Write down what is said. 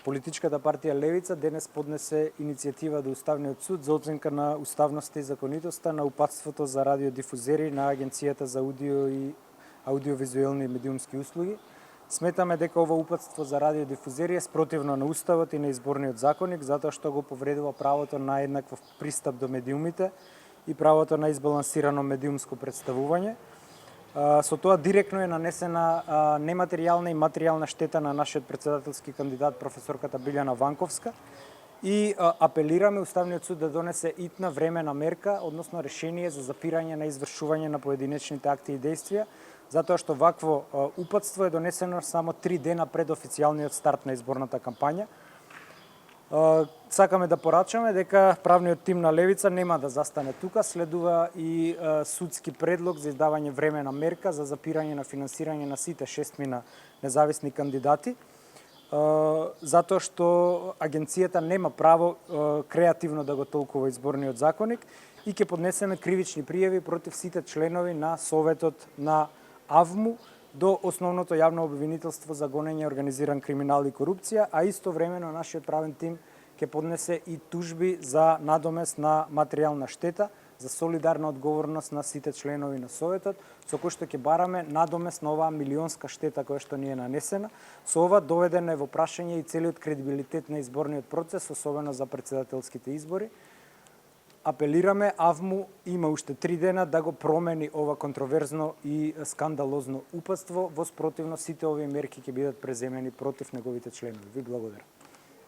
Политичката партија Левица денес поднесе иницијатива до Уставниот суд за оценка на уставноста и законитоста на упатството за радиодифузери на Агенцијата за аудио и аудиовизуелни и медиумски услуги. Сметаме дека ова упатство за радиодифузери е спротивно на Уставот и на Изборниот законник, затоа што го повредува правото на еднаков пристап до медиумите и правото на избалансирано медиумско представување. Со тоа директно е нанесена нематеријална и материјална штета на нашиот председателски кандидат професорката Билјана Ванковска и апелираме Уставниот суд да донесе итна времена мерка, односно решение за запирање на извршување на поединечните акти и действија, затоа што вакво упатство е донесено само 3 дена пред официјалниот старт на изборната кампања. Сакаме да порачаме дека правниот тим на Левица нема да застане тука, следува и судски предлог за издавање времена мерка за запирање на финансирање на сите 6 независни кандидати, затоа што агенцијата нема право креативно да го толкува изборниот законник и ќе поднесеме кривични пријави против сите членови на Советот на АВМУ до Основното јавно обвинителство за гонење организиран криминал и корупција, а истовремено нашиот правен тим ќе поднесе и тужби за надомест на материјална штета, за солидарна одговорност на сите членови на Советот, со кој што ќе бараме надомест на оваа милионска штета која што ни е нанесена. Со ова доведен е во прашање и целиот кредибилитет на изборниот процес, особено за председателските избори. Апелираме АВМУ има уште 3 дена да го промени ова контроверзно и скандалозно упатство, во спротивно сите овие мерки ќе бидат преземени против неговите членови. Ви благодарам.